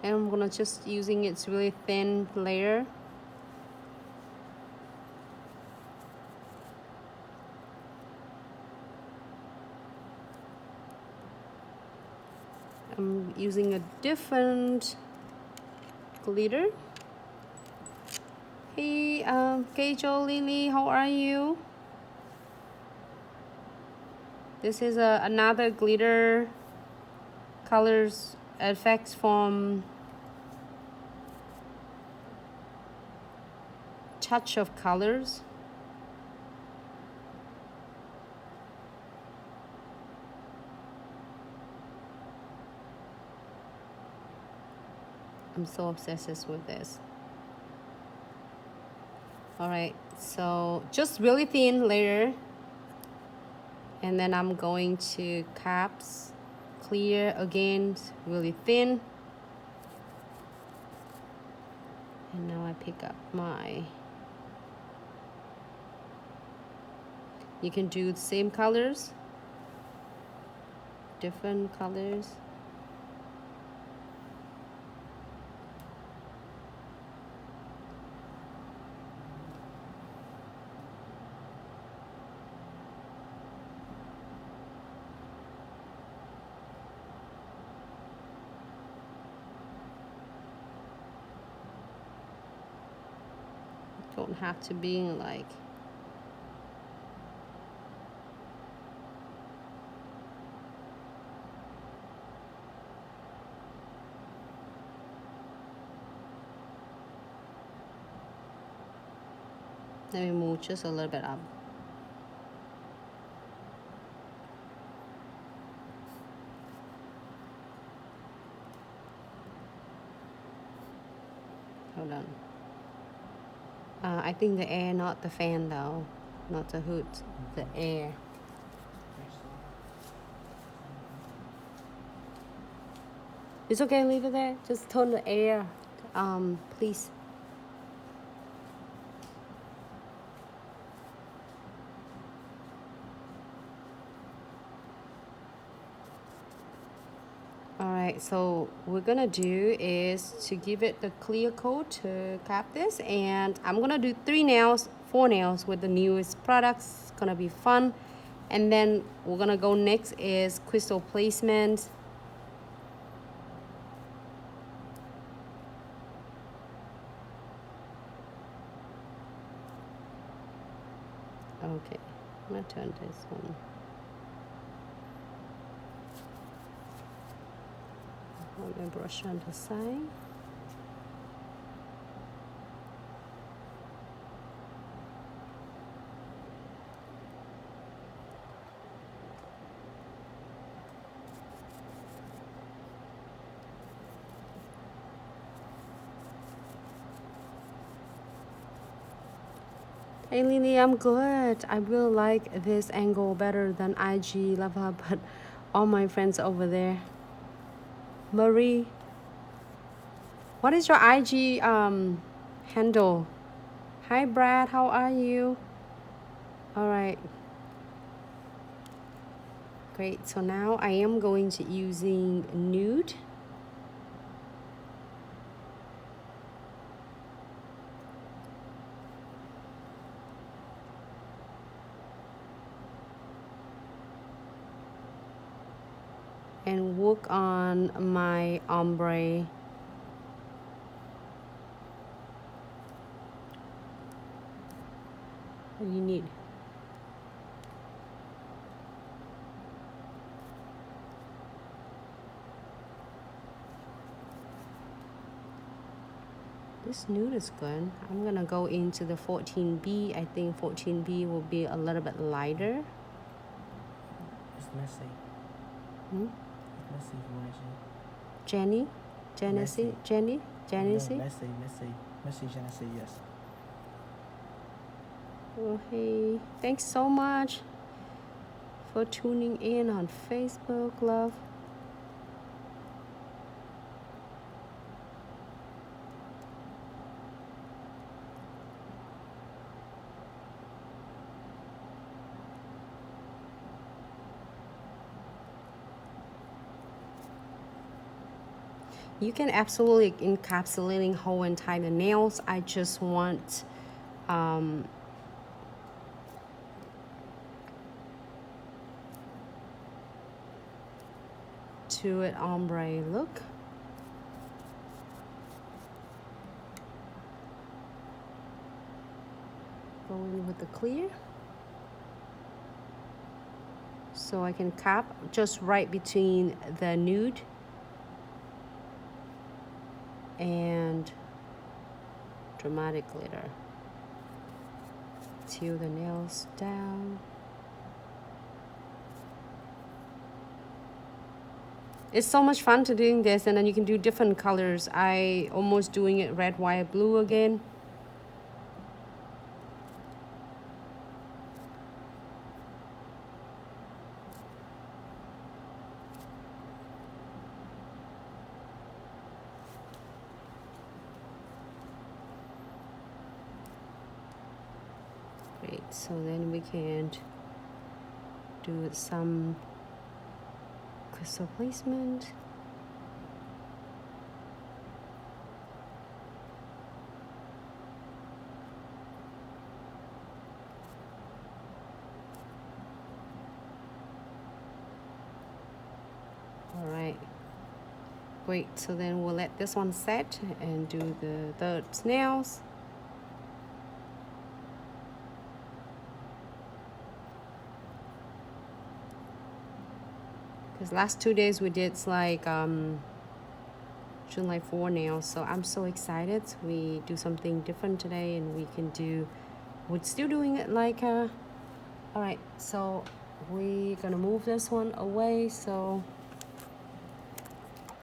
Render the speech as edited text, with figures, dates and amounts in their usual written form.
And I'm gonna just using its really thin layer. I'm using a different glitter. Hey, Keijo Lily, how are you? This is another glitter colors effects from Touch of Colors. I'm so obsessed with this. All right, so just really thin layer, and then I'm going to caps clear again, really thin. And now I pick up my, you can do the same colors, different colors. Don't have to be like, let me move just a little bit up. Hold on. I think the air, not the fan though, not the hood, the air. It's okay, leave it there. Just turn the air, please. Alright, so we're gonna do is to give it the clear coat to cap this, and I'm gonna do 4 nails with the newest products. It's gonna be fun. And then we're gonna go next is crystal placement. Okay, I'm gonna turn this one. Hold my brush on the side. Hey Lily, I'm good. I really like this angle better than IG Lava, but all my friends over there. Marie, what is your IG handle? Hi Brad, how are you? All right. Great, so now I am going to using nude. And work on my ombre. What do you need? This nude is good. I'm gonna go into the 14B. I think 14B will be a little bit lighter. It's messy. Hmm? It's messy, Jenny? Genesee? Messy. Jenny? Genesee? No, messy Genesee, yes. Oh, hey. Thanks so much for tuning in on Facebook, love. You can absolutely encapsulating whole entire nails. I just want to an ombre look. Go in with the clear. So I can cap just right between the nude and dramatic glitter. Till the nails down. It's so much fun to doing this, and then you can do different colors. I almost doing it red, white, blue again. Great, so then we can do some crystal placement. All right, great, so then we'll let this one set and do the third nails. Because last 2 days we did like July 4 nails, so I'm so excited. We do something different today, and we can do, we're still doing it like all right, so we're gonna move this one away. So